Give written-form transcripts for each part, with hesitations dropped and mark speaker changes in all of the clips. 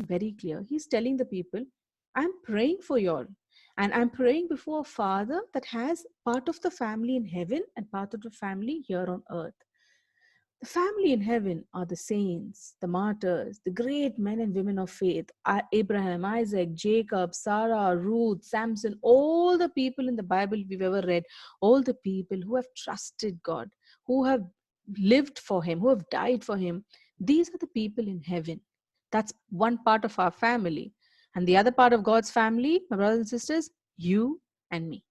Speaker 1: very clear. He's telling the people, I'm praying for you all. And I'm praying before a father that has part of the family in heaven and part of the family here on earth. The family in heaven are the saints, the martyrs, the great men and women of faith, Abraham, Isaac, Jacob, Sarah, Ruth, Samson, all the people in the Bible we've ever read, all the people who have trusted God, who have lived for Him, who have died for Him. These are the people in heaven. That's one part of our family. And the other part of God's family, my brothers and sisters, you and me.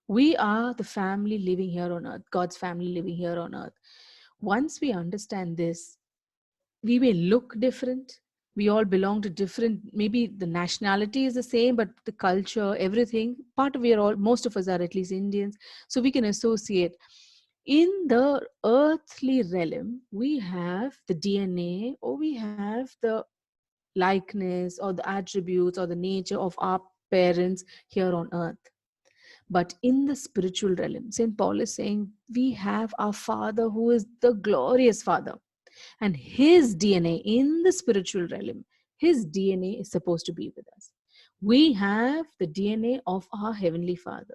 Speaker 1: We are the family living here on earth, God's family living here on earth. Once we understand this, we may look different. We all belong to different, maybe the nationality is the same, but the culture, everything, part of we are all, most of us are at least Indians. So we can associate. In the earthly realm, we have the DNA, or we have the likeness or the attributes or the nature of our parents here on earth. But in the spiritual realm, St. Paul is saying we have our Father who is the glorious Father. And his DNA in the spiritual realm, his DNA is supposed to be with us. We have the DNA of our Heavenly Father.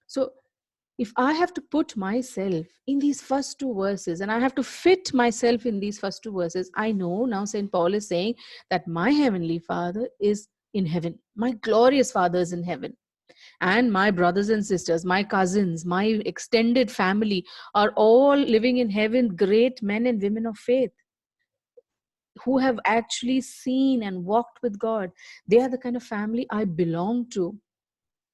Speaker 1: So if I have to put myself in these first two verses and I have to fit myself in these first two verses, I know now St. Paul is saying that my Heavenly Father is in heaven. My glorious Father is in heaven. And my brothers and sisters, my cousins, my extended family are all living in heaven, great men and women of faith who have actually seen and walked with God. They are the kind of family I belong to.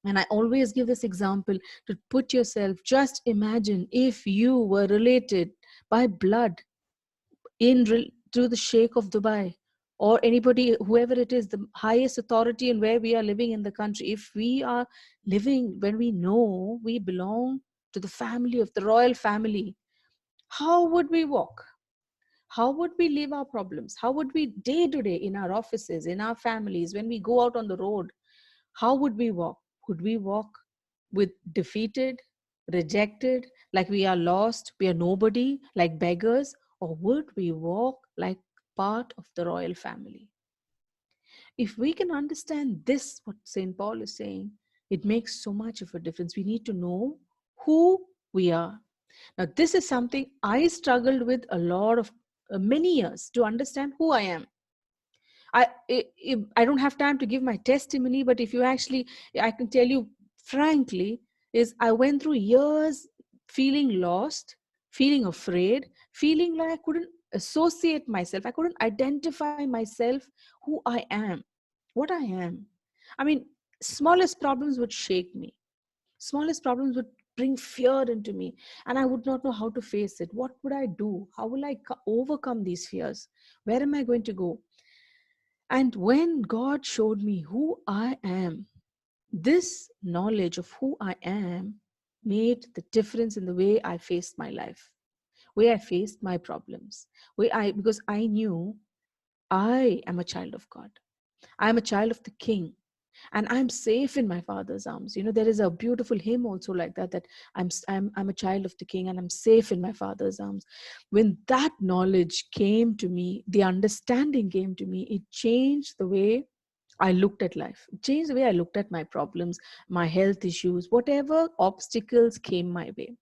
Speaker 1: And I always give this example to put yourself, just imagine if you were related by blood to the Sheikh of Dubai, or anybody, whoever it is, the highest authority in where we are living in the country. If we are living when we know we belong to the family of the royal family, how would we walk? How would we live our problems? How would we day to day in our offices, in our families, when we go out on the road, how would we walk? Would we walk with defeated, rejected, like we are lost, we are nobody, like beggars? Or would we walk like part of the royal family? If we can understand this, what St. Paul is saying, it makes so much of a difference. We need to know who we are. Now, this is something I struggled with a lot of many years to understand who I am. I don't have time to give my testimony, but if you actually, I can tell you frankly, is I went through years feeling lost, feeling afraid, feeling like I couldn't associate myself. I couldn't identify myself, who I am, what I am. I mean, smallest problems would shake me. Smallest problems would bring fear into me, and I would not know how to face it. What would I do? How will I overcome these fears? Where am I going to go? And when God showed me who I am, this knowledge of who I am made the difference in the way I faced my life, way I faced my problems, because I knew I am a child of God. I am a child of the King, and I'm safe in my Father's arms. You know, there is a beautiful hymn also like that, that I'm a child of the King and I'm safe in my Father's arms. When that knowledge came to me, the understanding came to me, it changed the way I looked at life. It changed the way I looked at my problems, my health issues, whatever obstacles came my way.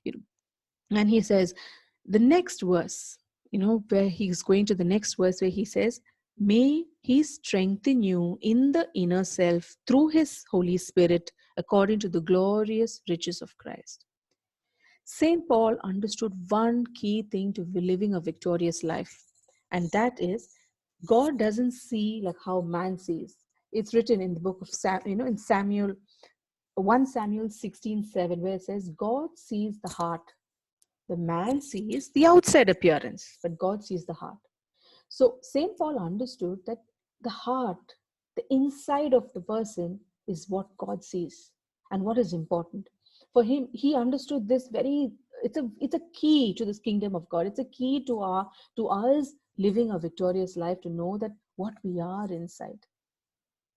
Speaker 1: You know, and he says, the next verse, you know, where he's going to the next verse where he says, may he strengthen you in the inner self through his Holy Spirit according to the glorious riches of Christ. St. Paul understood one key thing to living a victorious life, and that is God doesn't see like how man sees. It's written in the book of in Samuel, 1 Samuel 16:7, where it says, God sees the heart. The man sees the outside appearance, but God sees the heart. So St. Paul understood that the heart, the inside of the person, is what God sees and what is important. For him, he understood this very, it's a key to this kingdom of God. It's a key to us living a victorious life, to know that what we are inside,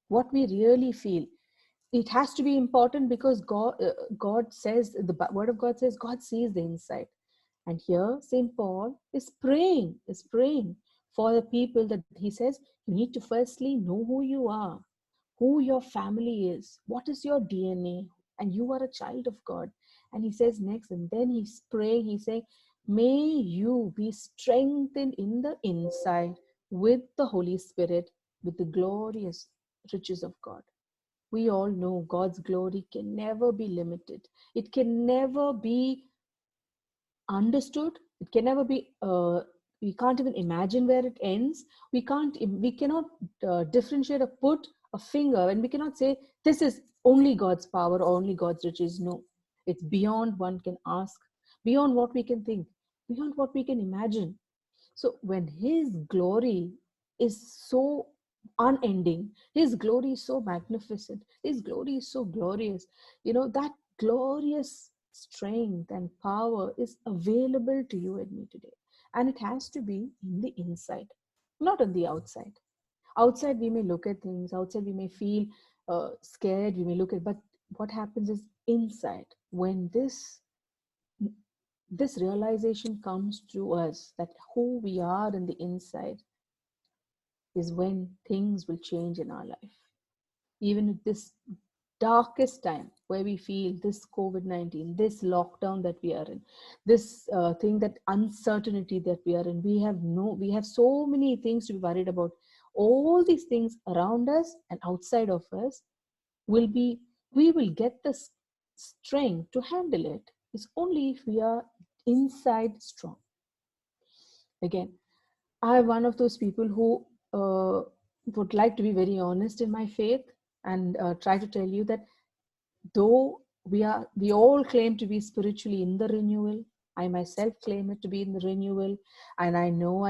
Speaker 1: what we really feel. It has to be important because God says, the word of God says, God sees the inside. And here St. Paul is praying for the people that he says, you need to firstly know who you are, who your family is, what is your DNA, and you are a child of God. And he says next, and then he's praying, he's saying, may you be strengthened in the inside with the Holy Spirit, with the glorious riches of God. We all know God's glory can never be limited. It can never be understood. It can never be we can't even imagine where it ends. We cannot differentiate or put a finger, and we cannot say this is only God's power or only God's riches. No, it's beyond one can ask, beyond what we can think, beyond what we can imagine. So when his glory is so unending, his glory is so magnificent, his glory is so glorious, that glorious strength and power is available to you and me today. And it has to be in the inside, not on the outside. Outside, we may look at things, outside, we may feel scared, we may look at, but what happens is inside, when this realization comes to us that who we are in the inside, is when things will change in our life. Even at this darkest time where we feel this COVID-19, this lockdown that we are in, this thing, that uncertainty that we are in, we have so many things to be worried about. All these things around us and outside of us we will get the strength to handle it. It's only if we are inside strong. Again, I'm one of those people who would like to be very honest in my faith, and try to tell you that though we all claim to be spiritually in the renewal, I myself claim it to be in the renewal, and I know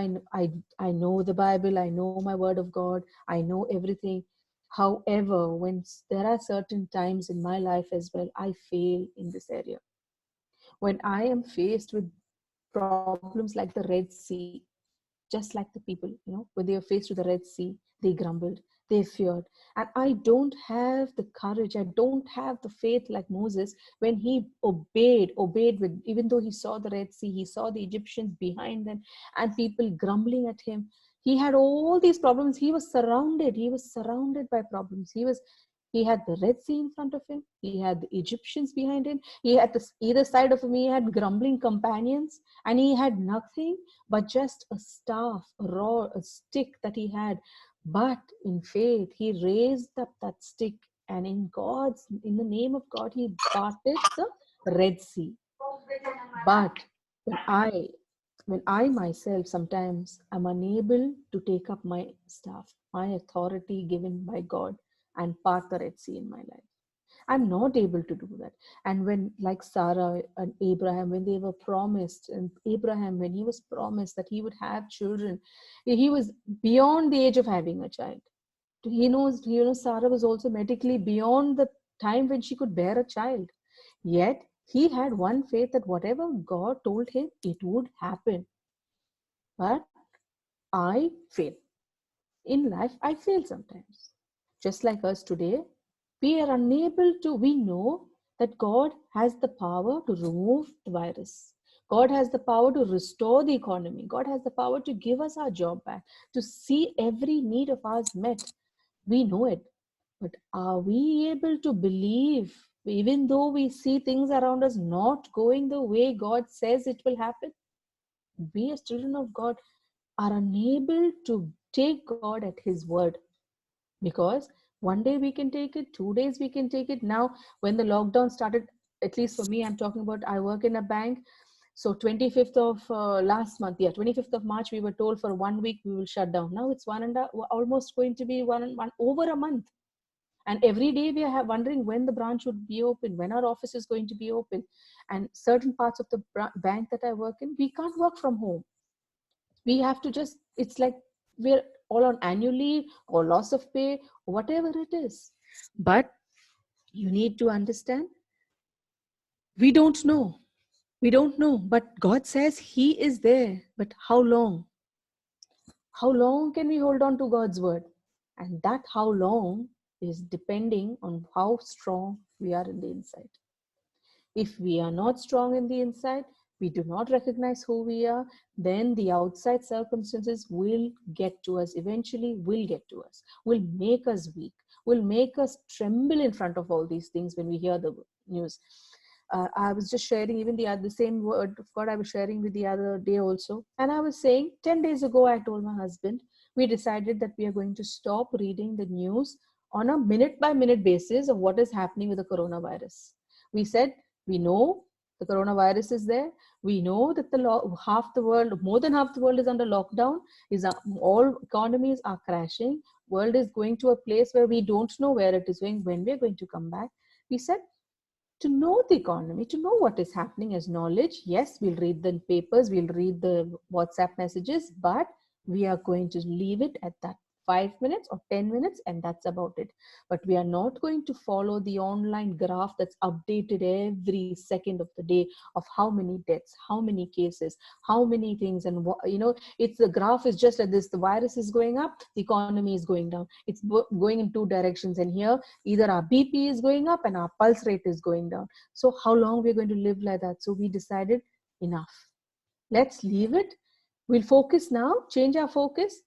Speaker 1: the Bible, I know my word of God, I know everything. However, when there are certain times in my life as well, I fail in this area. When I am faced with problems like the Red Sea, just like the people, when they were faced with the Red Sea, they grumbled, they feared. And I don't have the courage, I don't have the faith like Moses when he obeyed with, even though he saw the Red Sea, he saw the Egyptians behind them and people grumbling at him. He had all these problems. He was surrounded by problems. He had the Red Sea in front of him. He had the Egyptians behind him. He had either side of him, he had grumbling companions, and he had nothing but just a staff, a stick that he had. But in faith, he raised up that stick, and in the name of God, he parted the Red Sea. But when I myself sometimes am unable to take up my staff, my authority given by God, and part the Red Sea in my life, I'm not able to do that. And when, like Sarah and Abraham, when they were promised, and Abraham, when he was promised that he would have children, he was beyond the age of having a child. Sarah was also medically beyond the time when she could bear a child. Yet he had one faith that whatever God told him, it would happen. But I fail. In life, I fail sometimes. Just like us today, we are unable to, we know that God has the power to remove the virus. God has the power to restore the economy. God has the power to give us our job back, to see every need of ours met. We know it. But are we able to believe, even though we see things around us not going the way God says it will happen? We as children of God are unable to take God at His word, because one day we can take it, 2 days we can take it. Now, when the lockdown started, at least for me, I'm talking about, I work in a bank. So 25th of last month, 25th of March, we were told for 1 week we will shut down. Now it's almost going to be one over a month. And every day we are wondering when the branch would be open, when our office is going to be open. And certain parts of the bank that I work in, we can't work from home. We have to just, it's like we're all on annual leave or loss of pay, whatever it is. But you need to understand, we don't know. We don't know, but God says He is there. But how long? How long can we hold on to God's word? And that how long is depending on how strong we are in the inside. If we are not strong in the inside, we do not recognize who we are, then the outside circumstances will get to us, eventually will get to us, will make us weak, will make us tremble in front of all these things when we hear the news. I was just sharing even the same word of God I was sharing with the other day also. And I was saying 10 days ago, I told my husband, we decided that we are going to stop reading the news on a minute by minute basis of what is happening with the coronavirus. We said, we know the coronavirus is there. We know that half the world, more than half the world is under lockdown, all economies are crashing. World is going to a place where we don't know where it is going, when we're going to come back. We said, to know the economy, to know what is happening as knowledge, yes, we'll read the papers, we'll read the WhatsApp messages, but we are going to leave it at that 5 minutes or 10 minutes, and that's about it. But we are not going to follow the online graph that's updated every second of the day of how many deaths, how many cases, how many things. And it's the graph is just like this: the virus is going up, the economy is going down. It's going in two directions. And here, either our BP is going up and our pulse rate is going down. So how long we're going to live like that? So we decided, enough, let's leave it. We'll focus now, change our focus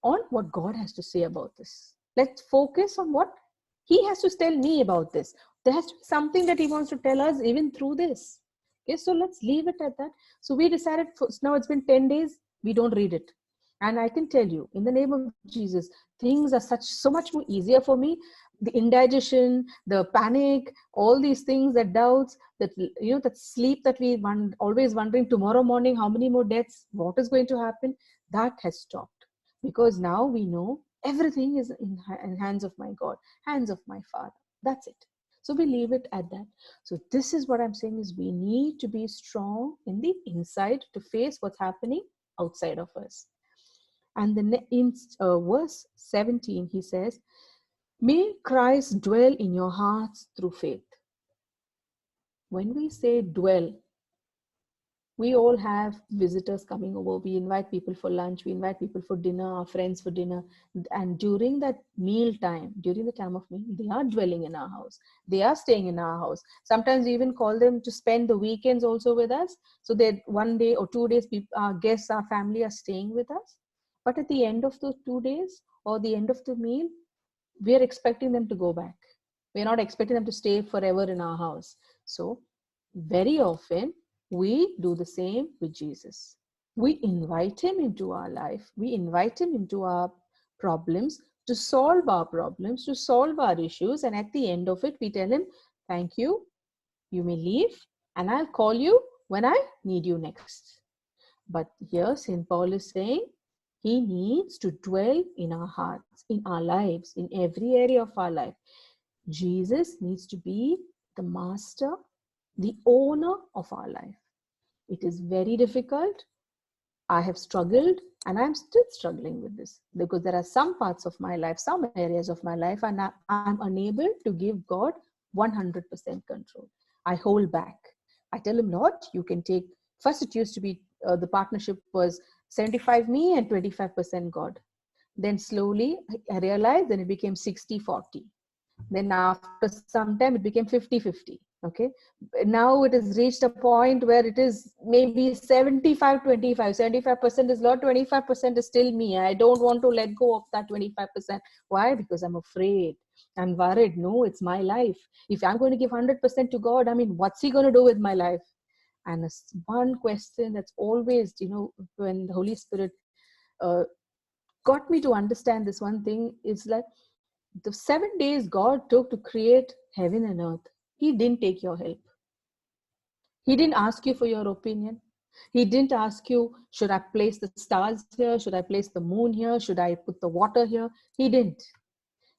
Speaker 1: on what God has to say about this. Let's focus on what He has to tell me about this. There has to be something that He wants to tell us even through this. Okay, so let's leave it at that. So we decided, now it's been 10 days, we don't read it. And I can tell you, in the name of Jesus, things are so much more easier for me. The indigestion, the panic, all these things, that doubts, that sleep that we always wondering tomorrow morning, how many more deaths, what is going to happen, that has stopped. Because now we know everything is in hands of my God, hands of my Father. That's it. So we leave it at that. So this is what I'm saying, is we need to be strong in the inside to face what's happening outside of us. And in verse 17, he says, may Christ dwell in your hearts through faith. When we say dwell, we all have visitors coming over. We invite people for lunch. We invite people for dinner, our friends for dinner. And during that meal time, during the time of meal, they are dwelling in our house. They are staying in our house. Sometimes we even call them to spend the weekends also with us. So that 1 day or 2 days, our guests, our family are staying with us. But at the end of those 2 days or the end of the meal, we are expecting them to go back. We're not expecting them to stay forever in our house. So very often, we do the same with Jesus. We invite Him into our life. We invite Him into our problems, to solve our problems, to solve our issues. And at the end of it, we tell Him, thank you, you may leave, and I'll call you when I need you next. But here, St. Paul is saying, He needs to dwell in our hearts, in our lives, in every area of our life. Jesus needs to be the master, the owner of our life. It is very difficult. I have struggled, and I'm still struggling with this, because there are some parts of my life, some areas of my life, and I'm unable to give God 100% control. I hold back. I tell Him, Lord, you can take. First, it used to be the partnership was 75 me and 25% God. Then slowly I realized, then it became 60-40. Then after some time, it became 50-50. Okay. Now it has reached a point where it is maybe 75-25. 75% is Lord, 25% is still me. I don't want to let go of that 25%. Why? Because I'm afraid. I'm worried. No, it's my life. If I'm going to give 100% to God, I mean, what's He going to do with my life? And one question that's always, when the Holy Spirit got me to understand this one thing, is like, the 7 days God took to create heaven and earth, He didn't take your help. He didn't ask you for your opinion. He didn't ask you, should I place the stars here? Should I place the moon here? Should I put the water here? He didn't.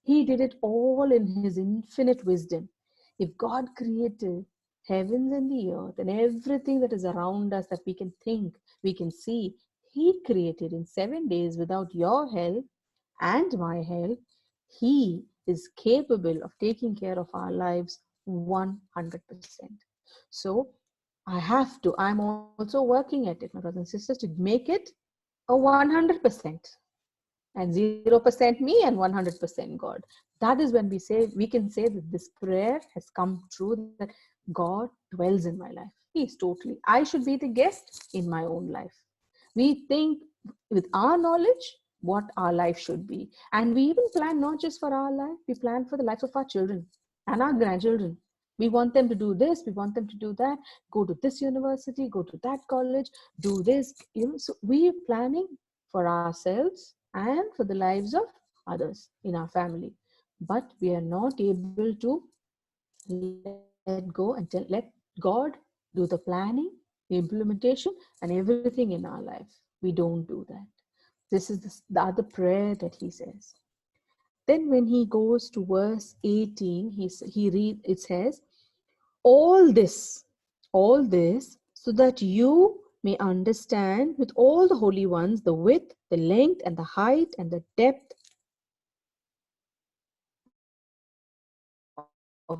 Speaker 1: He did it all in His infinite wisdom. If God created heavens and the earth and everything that is around us that we can think, we can see, He created in 7 days without your help and my help. He is capable of taking care of our lives 100%. So I'm also working at it, my brothers and sisters, to make it a 100%. And 0% me and 100% God. That is when we can say that this prayer has come true, that God dwells in my life. Yes, totally. I should be the guest in my own life. We think with our knowledge what our life should be. And we even plan not just for our life, we plan for the life of our children and our grandchildren. We want them to do this, we want them to do that, go to this university, go to that college, do this. So we are planning for ourselves and for the lives of others in our family. But we are not able to let go and let God do the planning, the implementation, and everything in our life. We don't do that. This is the other prayer that he says. Then when he goes to verse 18, it says, all this, so that you may understand with all the holy ones the width, the length, and the height, and the depth of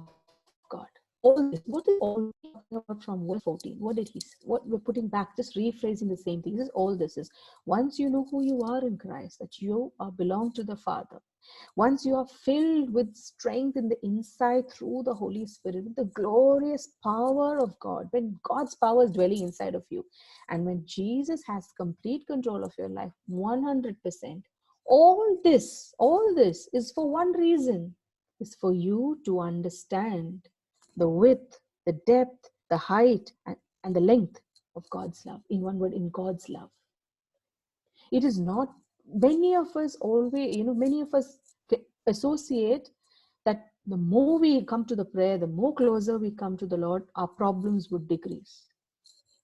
Speaker 1: God. All this. What is all talking about from verse 14? What did he? What we're putting back, just rephrasing the same thing. This is all this is. Once you know who you are in Christ, that you belong to the Father. Once you are filled with strength in the inside through the Holy Spirit, with the glorious power of God, when God's power is dwelling inside of you, and when Jesus has complete control of your life, 100%, all this is for one reason, is for you to understand the width, the depth, the height, and the length of God's love. In one word, in God's love. It is not, many of us always, many of us associate that the more we come to the prayer, the more closer we come to the Lord, our problems would decrease.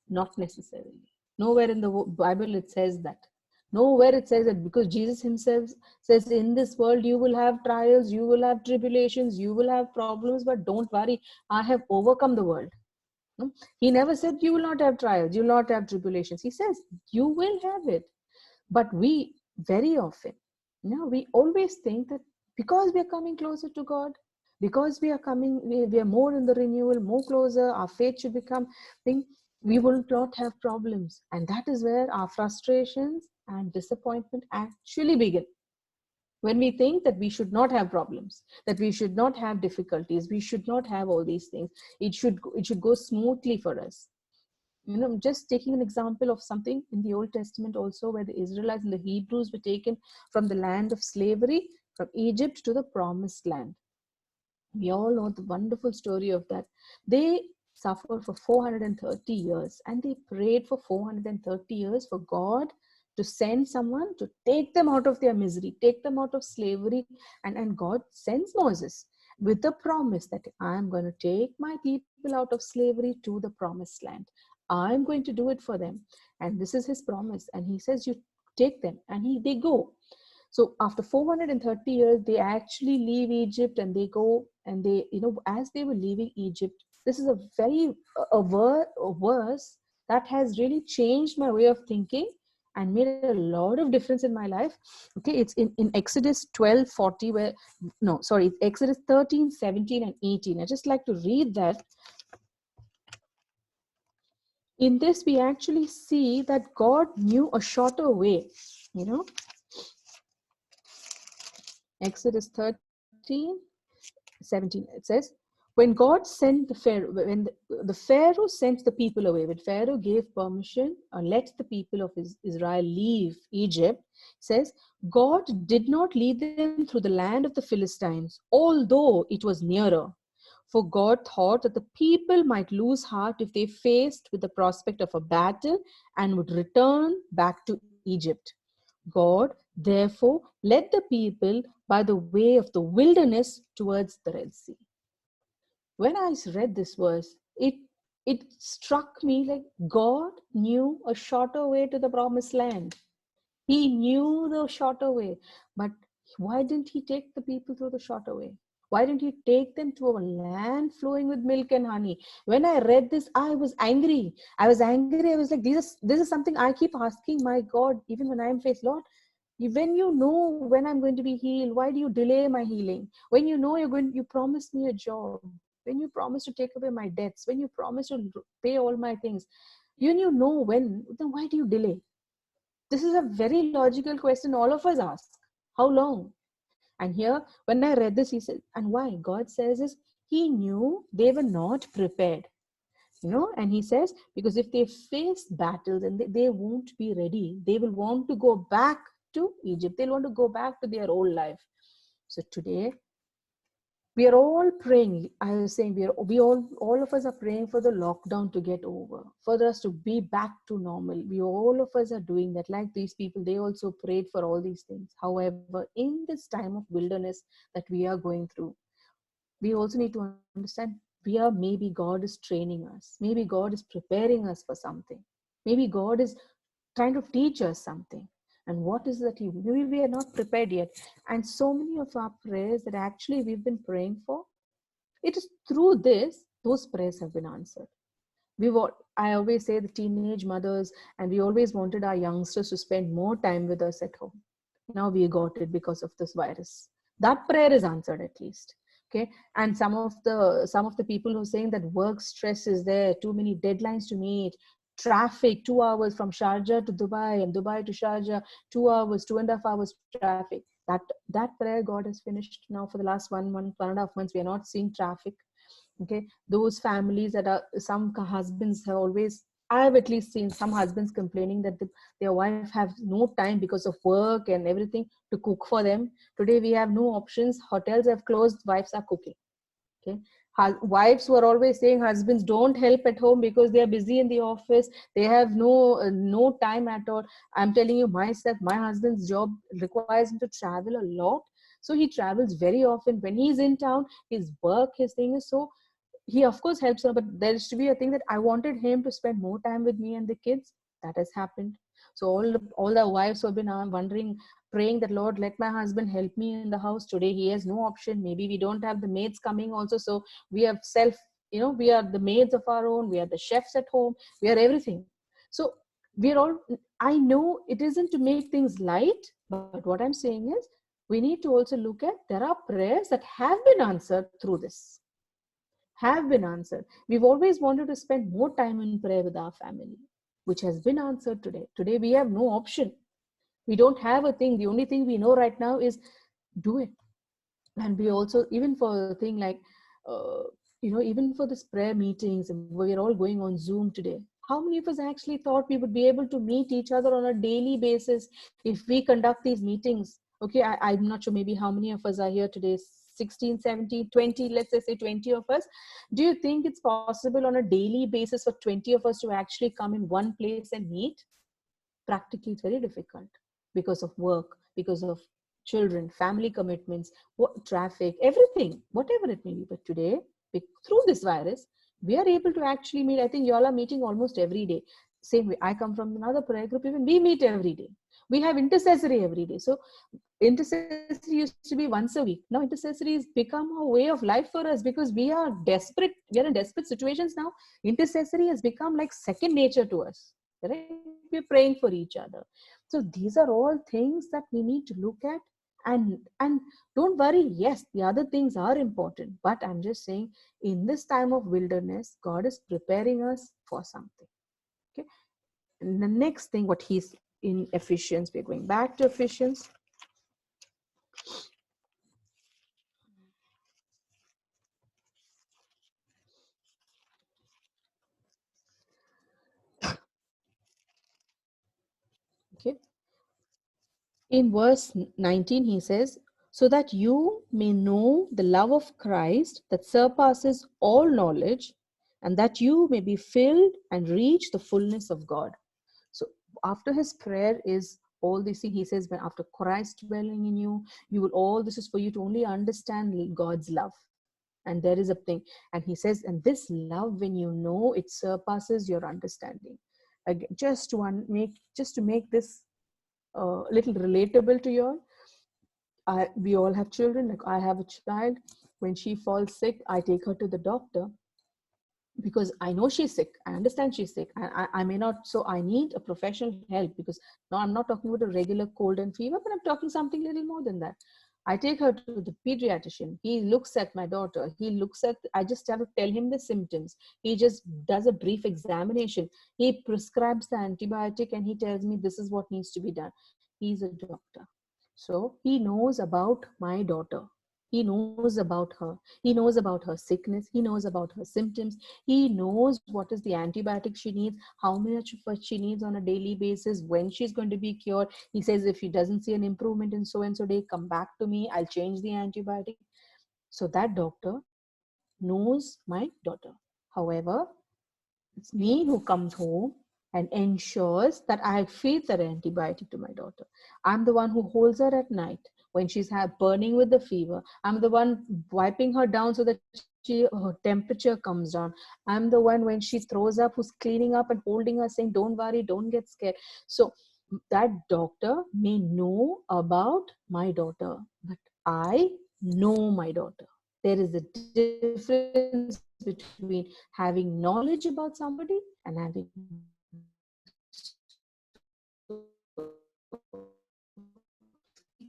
Speaker 1: Not necessarily. Nowhere in the Bible it says that. Nowhere it says that, because Jesus himself says, in this world you will have trials, you will have tribulations, you will have problems, but don't worry, I have overcome the world. He never said you will not have trials, you will not have tribulations. He says you will have it. But we very often, we always think that because we are coming closer to God, because we are more in the renewal, more closer, our faith should become thing, we will not have problems. And that is where our frustrations and disappointment actually begin. When we think that we should not have problems, that we should not have difficulties, we should not have all these things, it should go smoothly for us. Just taking an example of something in the Old Testament also, where the Israelites and the Hebrews were taken from the land of slavery, from Egypt to the promised land. We all know the wonderful story of that. They suffered for 430 years, and they prayed for 430 years for God to send someone to take them out of their misery, take them out of slavery. And God sends Moses with the promise that I'm going to take my people out of slavery to the promised land. I'm going to do it for them. And this is his promise. And he says, you take them. And they go. So after 430 years, they actually leave Egypt, and they go, and they, as they were leaving Egypt, this is a verse that has really changed my way of thinking and made a lot of difference in my life. Okay, it's in Exodus 12:40, Exodus 13, 17, and 18. I just like to read that. In this, we actually see that God knew a shorter way, Exodus 13, 17, it says, when God sent the Pharaoh, when the Pharaoh sent the people away, when Pharaoh gave permission or let the people of Israel leave Egypt, says, God did not lead them through the land of the Philistines, although it was nearer. For God thought that the people might lose heart if they faced with the prospect of a battle and would return back to Egypt. God, therefore, led the people by the way of the wilderness towards the Red Sea. When I read this verse, it struck me like God knew a shorter way to the promised land. He knew the shorter way. But why didn't he take the people through the shorter way? Why didn't he take them to a land flowing with milk and honey? When I read this, I was angry. I was like, this is something I keep asking my God, even when I'm faced. Lord, when you know when I'm going to be healed, why do you delay my healing? When you know you promised me a job, when you promised to take away my debts, when you promised to pay all my things, you know when, then why do you delay? This is a very logical question all of us ask. How long? And here, when I read this, he said, and why? God says is, he knew they were not prepared. And he says, because if they face battles and they won't be ready, they will want to go back to Egypt. They'll want to go back to their old life. So today, we are all praying. I was saying all of us are praying for the lockdown to get over, for us to be back to normal. We all of us are doing that. Like these people, they also prayed for all these things. However, in this time of wilderness that we are going through, we also need to understand maybe God is training us. Maybe God is preparing us for something. Maybe God is trying to teach us something. And what is that? Maybe we are not prepared yet. And so many of our prayers that actually we've been praying for, it is through this, those prayers have been answered. I always say the teenage mothers, and we always wanted our youngsters to spend more time with us at home. Now we got it because of this virus. That prayer is answered at least. Okay. And some of the people who are saying that work stress is there, too many deadlines to meet, traffic, 2 hours from Sharjah to Dubai and Dubai to Sharjah, 2 hours, 2.5 hours traffic. That prayer God has finished now for the last 1 month, 1.5 months. We are not seeing traffic. Okay, those families that are, some husbands have always, I have at least seen some husbands complaining that their wife have no time because of work and everything to cook for them. Today we have no options. Hotels have closed, wives are cooking. Okay, wives who are always saying husbands don't help at home because they are busy in the office, they have no time at all. I'm telling you myself, my husband's job requires him to travel a lot. So he travels very often. When he's in town, his work, his thing is so, he of course helps her, but there is to be a thing that I wanted him to spend more time with me and the kids. That has happened. So all the wives who have been wondering, praying that Lord, let my husband help me in the house. Today he has no option. Maybe we don't have the maids coming also, so we have we are the maids of our own, we are the chefs at home, we are everything. So we're all, I know it isn't to make things light, but what I'm saying is we need to also look at, there are prayers that have been answered through this, have been answered. We've always wanted to spend more time in prayer with our family, which has been answered today. Today we have no option. We don't have a thing. The only thing we know right now is do it. And we also, even for a thing like, uh, even for this prayer meetings, we're all going on Zoom today. How many of us actually thought we would be able to meet each other on a daily basis if we conduct these meetings? Okay, I'm not sure maybe how many of us are here today, 16, 17, 20, let's say 20 of us. Do you think it's possible on a daily basis for 20 of us to actually come in one place and meet? Practically it's very difficult because of work, because of children, family commitments, traffic, everything, whatever it may be. But today, through this virus, we are able to actually meet. I think you all are meeting almost every day. Same way, I come from another prayer group, even we meet every day. We have intercessory every day. So intercessory used to be once a week. Now intercessory has become a way of life for us because we are desperate. We are in desperate situations now. Intercessory has become like second nature to us. Right? We're praying for each other. So these are all things that we need to look at. And don't worry, yes, the other things are important, but I'm just saying, in this time of wilderness, God is preparing us for something. Okay. And the next thing, what he's in Ephesians, we're going back to Ephesians. Okay. In verse 19, he says, so that you may know the love of Christ that surpasses all knowledge, and that you may be filled and reach the fullness of God. So after his prayer is all this thing, he says, when after Christ dwelling in you, you will, all this is for you to only understand God's love. And there is a thing. And he says, and this love, when you know, it surpasses your understanding. Again, just to make this little relatable to you all. We all have children. Like I have a child. When she falls sick, I take her to the doctor because I know she's sick. I understand she's sick. I may not, so I need a professional help, because now I'm not talking about a regular cold and fever, but I'm talking something a little more than that. I take her to the pediatrician. He looks at my daughter. I just have to tell him the symptoms. He just does a brief examination. He prescribes the antibiotic and he tells me this is what needs to be done. He's a doctor. So he knows about my daughter. He knows about her. He knows about her sickness. He knows about her symptoms. He knows what is the antibiotic she needs, how much of what she needs on a daily basis, when she's going to be cured. He says, if he doesn't see an improvement in so and so day, come back to me. I'll change the antibiotic. So that doctor knows my daughter. However, it's me who comes home and ensures that I feed that antibiotic to my daughter. I'm the one who holds her at night when she's burning with the fever. I'm the one wiping her down so that her temperature comes down. I'm the one when she throws up who's cleaning up and holding her, saying, "Don't worry, don't get scared." So that doctor may know about my daughter, but I know my daughter. There is a difference between having knowledge about somebody and having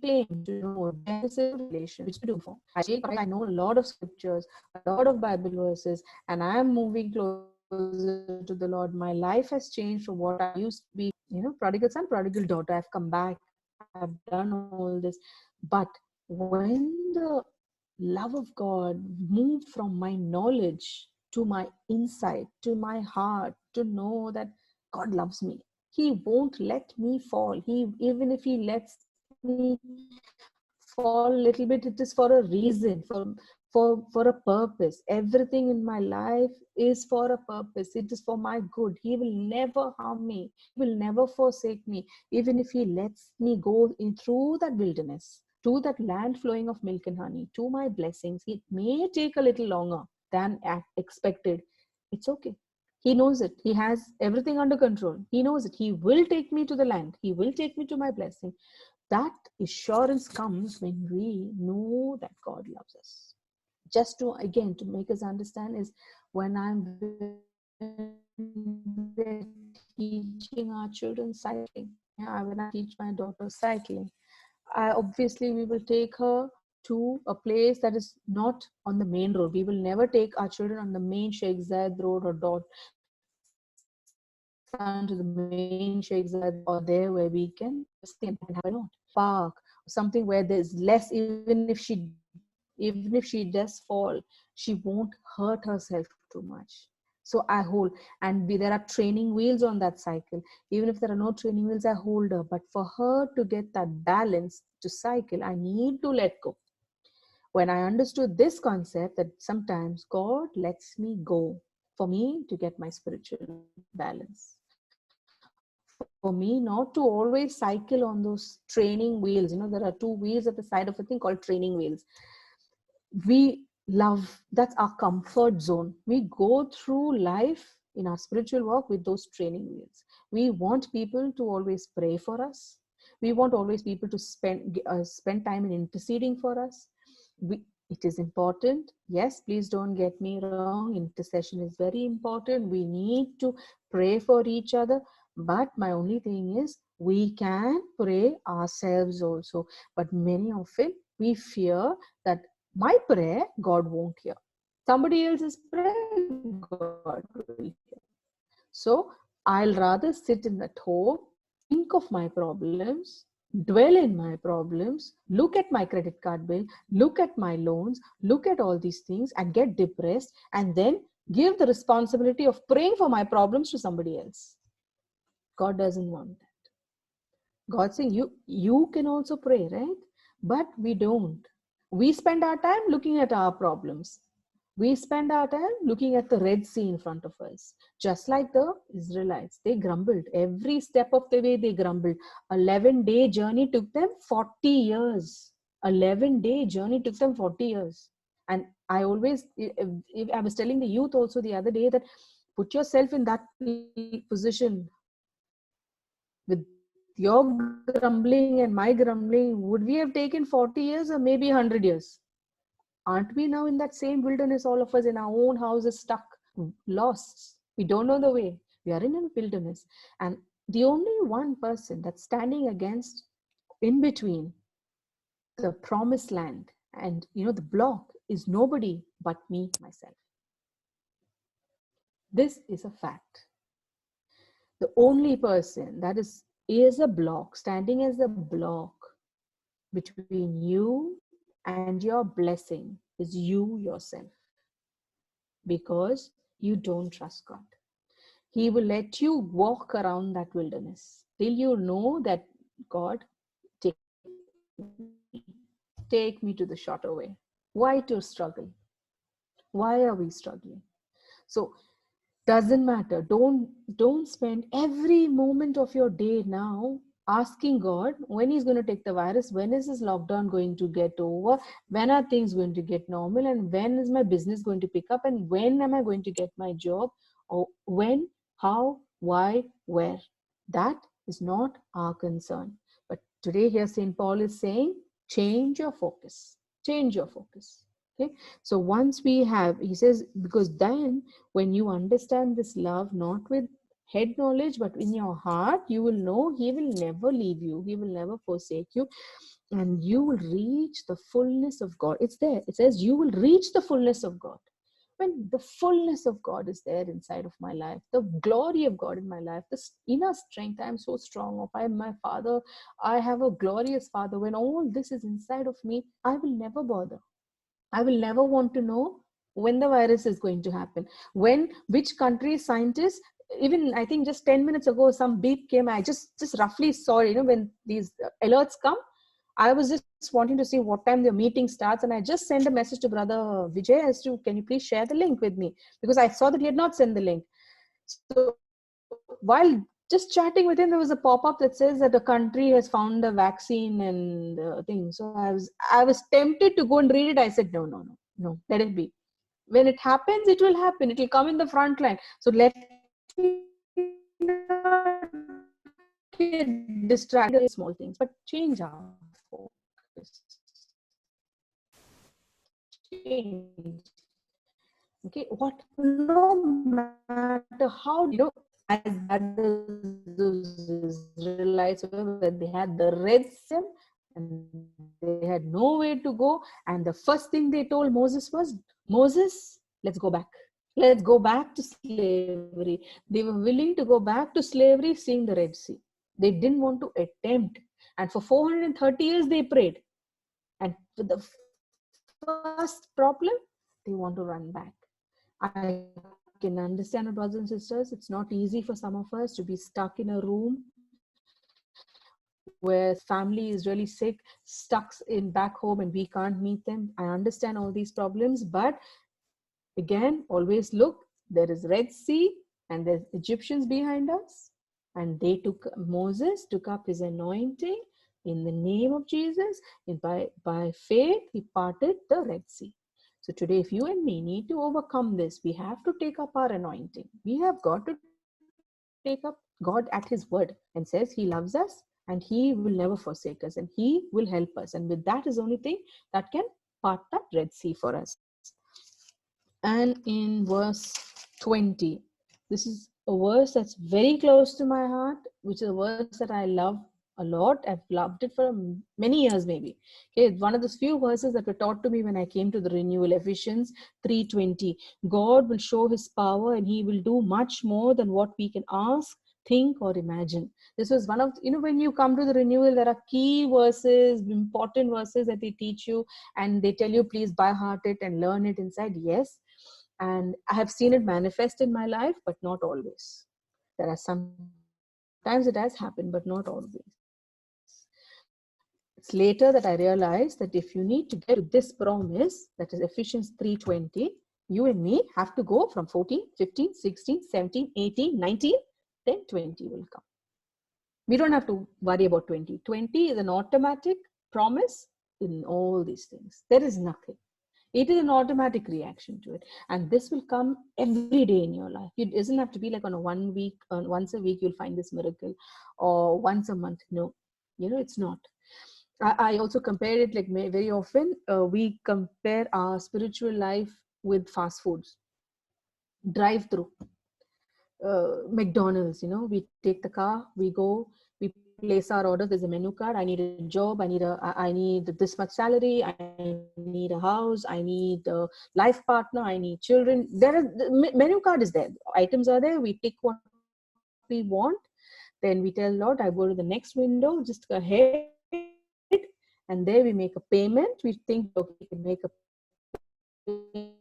Speaker 1: claim to know their relation, which we do for. I know a lot of scriptures, a lot of Bible verses, and I am moving closer to the Lord. My life has changed from what I used to be, prodigal son, prodigal daughter. I've come back, I've done all this. But when the love of God moved from my knowledge to my insight, to my heart, to know that God loves me. He won't let me fall. Even if he lets me fall a little bit, it is for a reason, for a purpose. Everything in my life is for a purpose. It is for my good. He will never harm me. He will never forsake me. Even if he lets me go in through that wilderness, to that land flowing of milk and honey, to my blessings, it may take a little longer than expected. It's okay. He knows it. He has everything under control. He knows it. He will take me to the land. He will take me to my blessing. That assurance comes when we know that God loves us. Just to, again, to make us understand, is when we're teaching our children cycling. Yeah, when I teach my daughter cycling, obviously we will take her to a place that is not on the main road. We will never take our children on the main Sheikh Zayed road or son to the main Sheikh Zayed road or there where we can just stay and have a park, something where there's less. Even if she does fall, she won't hurt herself too much. So I hold, and there are training wheels on that cycle. Even if there are no training wheels, I hold her. But for her to get that balance to cycle, I need to let go. When I understood this concept, that sometimes God lets me go for me to get my spiritual balance, for me not to always cycle on those training wheels. There are two wheels at the side of a thing called training wheels. We love, that's our comfort zone. We go through life in our spiritual walk with those training wheels. We want people to always pray for us. We want always people to spend time in interceding for us. It is important. Yes, please don't get me wrong. Intercession is very important. We need to pray for each other. But my only thing is, we can pray ourselves also. But many often we fear that my prayer, God won't hear. Somebody else's prayer, God will hear. So I'll rather sit in that home, think of my problems, dwell in my problems, look at my credit card bill, look at my loans, look at all these things and get depressed, and then give the responsibility of praying for my problems to somebody else. God doesn't want that. God saying, you can also pray, right? But we don't. We spend our time looking at our problems. We spend our time looking at the Red Sea in front of us. Just like the Israelites, they grumbled. Every step of the way, they grumbled. 11-day journey took them 40 years. 11-day journey took them 40 years. And I always, if I was telling the youth also the other day that put yourself in that position. With your grumbling and my grumbling, would we have taken 40 years or maybe 100 years? Aren't we now in that same wilderness, all of us in our own houses, stuck, lost? We don't know the way. We are in a wilderness. And the only one person that's standing against, in between the promised land and the block, is nobody but me, myself. This is a fact. The only person that is a block, standing as a block between you and your blessing is you yourself, because you don't trust God. He will let you walk around that wilderness till you know that God, take me, take me to the shorter way. Why to struggle? Why are we struggling? So doesn't matter. Don't spend every moment of your day now asking God when he's going to take the virus, when is this lockdown going to get over, when are things going to get normal, and when is my business going to pick up, and when am I going to get my job, or when, how, why, where. That is not our concern. But today here St. Paul is saying, change your focus. Change your focus. Okay. So once we have, he says, because then when you understand this love, not with head knowledge, but in your heart, you will know he will never leave you. He will never forsake you. And you will reach the fullness of God. It's there. It says you will reach the fullness of God. When the fullness of God is there inside of my life, the glory of God in my life, this inner strength, I am so strong of, I am my father, I have a glorious father. When all this is inside of me, I will never bother. I will never want to know when the virus is going to happen, when, which country scientists, even I think just 10 minutes ago, some beep came. I just roughly saw, when these alerts come, I was just wanting to see what time the meeting starts. And I just sent a message to brother Vijay as to, can you please share the link with me? Because I saw that he had not sent the link. So while just chatting with him, there was a pop-up that says that the country has found a vaccine and thing. So I was tempted to go and read it. I said, no, let it be. When it happens, it will happen. It will come in the front line. So let me not get distracted by small things, but change our focus. Change. Okay, what? No matter how, as bad as those Israelites were, they had the Red Sea and they had nowhere to go. And the first thing they told Moses was, Moses, let's go back. Let's go back to slavery. They were willing to go back to slavery, seeing the Red Sea. They didn't want to attempt. And for 430 years, they prayed. And with the first problem, they want to run back. I can understand, my brothers and sisters, it's not easy for some of us to be stuck in a room where family is really sick, stuck in back home, and we can't meet them. I understand all these problems, but again, always look, there is Red Sea and there's Egyptians behind us. And Moses took up his anointing in the name of Jesus, and by faith, he parted the Red Sea. So today, if you and me need to overcome this, we have to take up our anointing. We have got to take up God at his word and says he loves us and he will never forsake us and he will help us. And with that is the only thing that can part that Red Sea for us. And in verse 20, this is a verse that's very close to my heart, which is a verse that I love a lot. I've loved it for many years, maybe. Okay, it's one of those few verses that were taught to me when I came to the renewal. Ephesians 3:20. God will show his power and he will do much more than what we can ask, think, or imagine. This was one of, when you come to the renewal, there are key verses, important verses that they teach you, and they tell you, please by heart it and learn it inside. Yes. And I have seen it manifest in my life, but not always. There are sometimes it has happened, but not always. It's later that I realized that if you need to get to this promise, that is Ephesians 3:20, you and me have to go from 14, 15, 16, 17, 18, 19, then 20 will come. We don't have to worry about 20. 20 is an automatic promise in all these things. There is nothing. It is an automatic reaction to it. And this will come every day in your life. It doesn't have to be like on a once a week, you'll find this miracle, or once a month. No, it's not. I also compare it like very often. We compare our spiritual life with fast foods, drive through. McDonald's, we take the car, we go, we place our order. There's a menu card. I need a job. I need this much salary. I need a house. I need a life partner. I need children. The menu card is there. Items are there. We tick what we want. Then we tell Lord, I go to the next window, just go ahead And there we make a payment. We think, okay, we can make a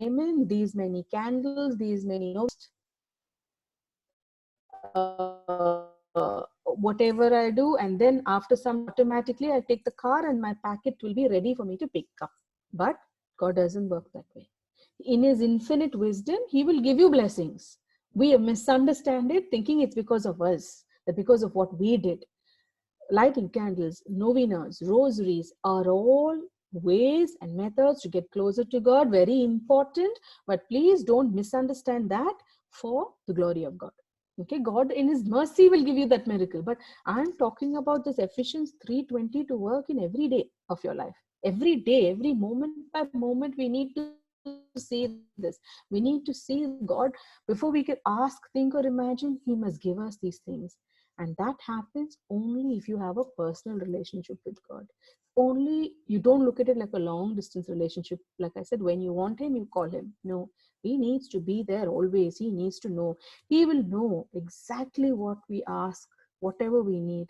Speaker 1: payment, these many candles, these many whatever I do, and then after some automatically I take the car and my packet will be ready for me to pick up. But God doesn't work that way. In his infinite wisdom, he will give you blessings. We misunderstand it, thinking it's because of us, that because of what we did. Lighting candles, novenas, rosaries are all ways and methods to get closer to God, very important, but please don't misunderstand that for the glory of God. Okay, God in his mercy will give you that miracle, but I'm talking about this Ephesians 3:20 to work in every day of your life. Every day, every moment by moment, we need to see this. We need to see God before we can ask, think, or imagine. He must give us these things. And that happens only if you have a personal relationship with God. Only you don't look at it like a long distance relationship. Like I said, when you want him, you call him. No, he needs to be there always. He needs to know. He will know exactly what we ask, whatever we need.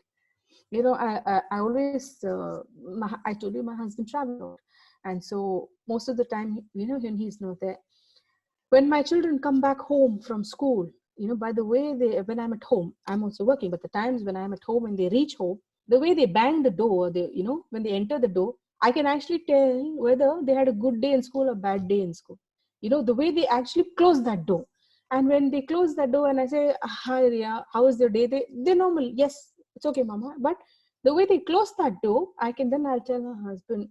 Speaker 1: You know, I always, I told you my husband travels a lot. And so most of the time, you know, when he's not there, when my children come back home from school, you know, by the way when I'm at home, I'm also working, but the times when I'm at home and they reach home, the way they bang the door, they, you know, when they enter the door, I can actually tell whether they had a good day in school or bad day in school. You know, the way they actually close that door. And when they close that door and I say, hi Ria, how was your day? They normal, yes, it's okay, mama. But the way they close that door, I'll tell my husband,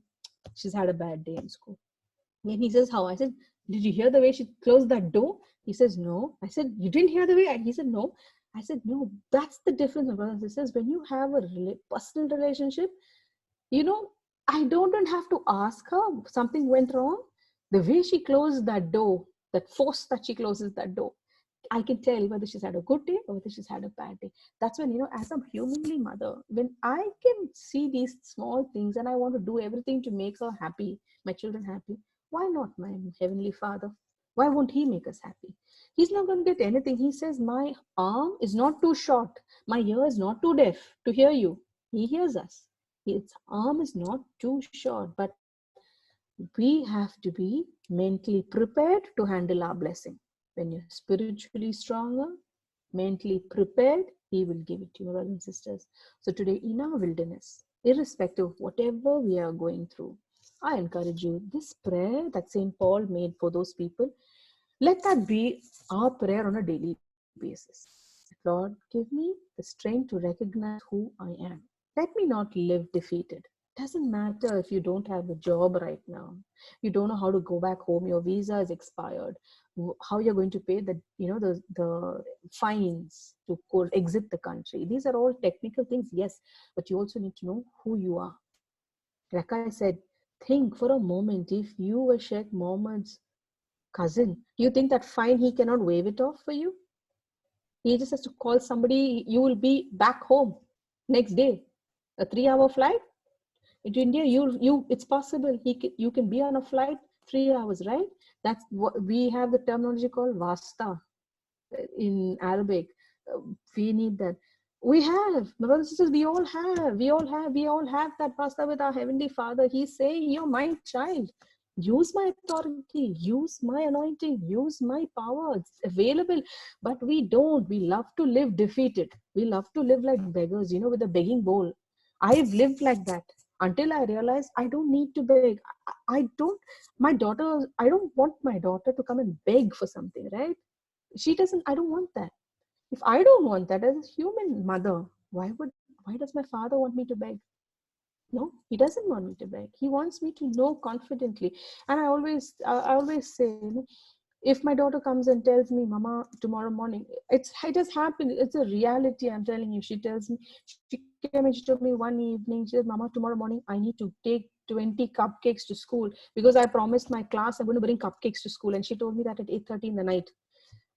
Speaker 1: she's had a bad day in school. And he says, how? I said, did you hear the way she closed that door? He says, no. I said, you didn't hear the way? He said, no. I said, no, that's the difference, brothers and sisters. When you have a personal relationship, you know, I don't have to ask her something went wrong. The way she closed that door, that force that she closes that door, I can tell whether she's had a good day or whether she's had a bad day. That's when, you know, as a humanly mother, when I can see these small things and I want to do everything to make her happy, my children happy, why not my Heavenly Father? Why won't He make us happy? He's not going to get anything. He says, my arm is not too short, my ear is not too deaf to hear you. He hears us. His arm is not too short, but we have to be mentally prepared to handle our blessing. When you're spiritually stronger, mentally prepared, he will give it to you, brothers and sisters. So today, in our wilderness, irrespective of whatever we are going through, I encourage you, this prayer that St. Paul made for those people, let that be our prayer on a daily basis. Lord, give me the strength to recognize who I am. Let me not live defeated. Doesn't matter if you don't have a job right now. You don't know how to go back home. Your visa is expired. How you're going to pay the, you know, the fines to exit the country. These are all technical things, yes, but you also need to know who you are. Like I said, think for a moment, if you were Sheikh Mohammed's cousin, you think that fine he cannot waive it off for you? He just has to call somebody. You will be back home next day. A 3-hour flight into India. It's possible. You can be on a flight 3 hours, right? That's what we have the terminology called vasta in Arabic. We need that. We have, my brothers and sisters, we all have that vasta with our Heavenly Father. He's saying, you're my child. Use my authority, use my anointing, use my power. It's available. But we don't. We love to live defeated. We love to live like beggars, you know, with a begging bowl. I've lived like that until I realized I don't need to beg. I don't, my daughter, I don't want my daughter to come and beg for something, right? She doesn't, I don't want that. If I don't want that as a human mother, why does my father want me to beg? No, he doesn't want me to beg. He wants me to know confidently. And I always say, you know, if my daughter comes and tells me, Mama, tomorrow morning, it has happened. It's a reality. I'm telling you. She tells me, she came and she told me one evening, she said, Mama, tomorrow morning, I need to take 20 cupcakes to school because I promised my class I'm going to bring cupcakes to school. And she told me that at 8:30 in the night.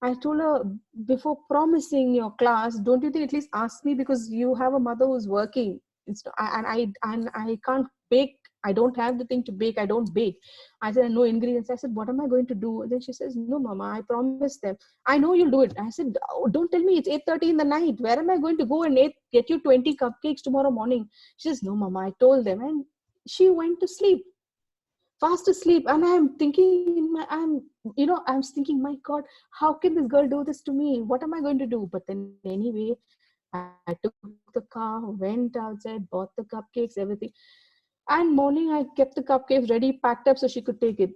Speaker 1: I told her, before promising your class, don't you think at least ask me, because you have a mother who's working. And I can't bake. I don't have the thing to bake. I don't bake. I said, no ingredients. I said, what am I going to do? And then she says, no, Mama, I promised them. I know you'll do it. I said, oh, don't tell me it's 8:30 in the night. Where am I going to go and get you 20 cupcakes tomorrow morning? She says, no, Mama, I told them. And she went to sleep, fast asleep. And I'm thinking I'm thinking, my God, how can this girl do this to me? What am I going to do? But then anyway, I took the car, went outside, bought the cupcakes, everything. And morning, I kept the cupcakes ready, packed up so she could take it.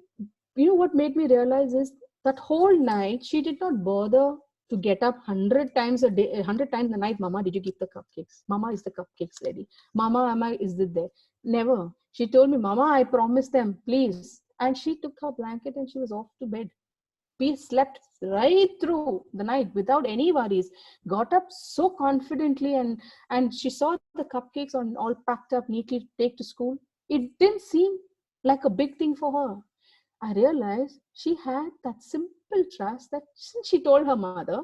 Speaker 1: What made me realize is that whole night, she did not bother to get up 100 times a day, 100 times a night. Mama, did you keep the cupcakes? Mama, is the cupcakes ready? Mama, is it there? Never. She told me, Mama, I promised them, please. And she took her blanket and she was off to bed. We slept right through the night without any worries. Got up so confidently, and she saw the cupcakes on all packed up neatly to take to school. It didn't seem like a big thing for her. I realized she had that simple trust that since she told her mother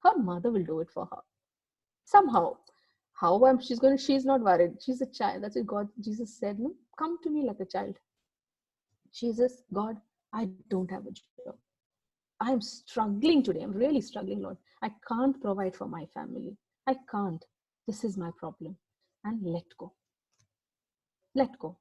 Speaker 1: will do it for her. Somehow. She's not worried. She's a child. That's what Jesus said, no? Come to me like a child. Jesus, God, I don't have a job. I'm struggling today. I'm really struggling, Lord. I can't provide for my family. I can't. This is my problem. And let go. Let go.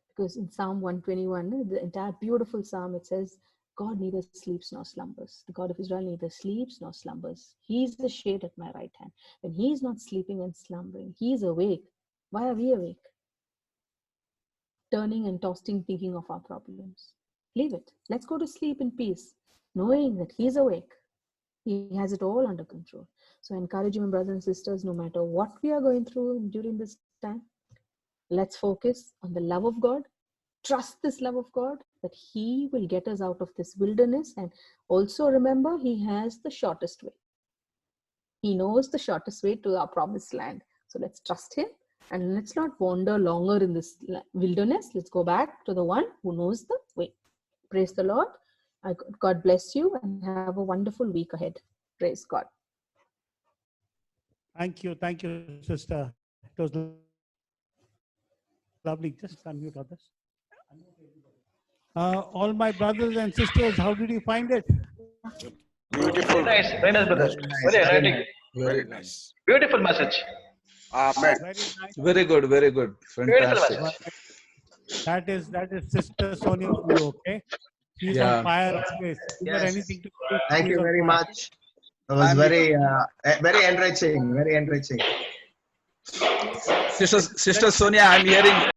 Speaker 1: Because in Psalm 121, the entire beautiful psalm, it says, God neither sleeps nor slumbers. The God of Israel neither sleeps nor slumbers. He's the shade at my right hand. When he's not sleeping and slumbering, he's awake. Why are we awake? Turning and tossing, thinking of our problems. Leave it. Let's go to sleep in peace, knowing that he's awake. He has it all under control. So I encourage you, my brothers and sisters, no matter what we are going through during this time, let's focus on the love of God. Trust this love of God, that he will get us out of this wilderness. And also remember, he has the shortest way. He knows the shortest way to our promised land. So let's trust him and let's not wander longer in this wilderness. Let's go back to the one who knows the way. Praise the Lord. God bless you and have a wonderful week ahead. Praise God.
Speaker 2: Thank you, sister. It was lovely. Just unmute others. All my brothers and sisters, how did you find it?
Speaker 3: Beautiful.
Speaker 4: Very nice, brother. Very exciting.
Speaker 3: Very nice.
Speaker 4: Beautiful message.
Speaker 3: Amen.
Speaker 2: Very nice.
Speaker 5: Very good, very good.
Speaker 4: Beautiful
Speaker 5: Fantastic.
Speaker 4: message.
Speaker 2: That is Sister Sonia for you, okay? She's on
Speaker 5: Yeah.
Speaker 2: fire always. Give her
Speaker 6: Yes.
Speaker 2: anything to do.
Speaker 6: Thank
Speaker 2: she's
Speaker 6: you
Speaker 2: on
Speaker 6: very
Speaker 2: fire.
Speaker 6: much. It was very enriching, very enriching.
Speaker 5: Sister Sonia, I'm hearing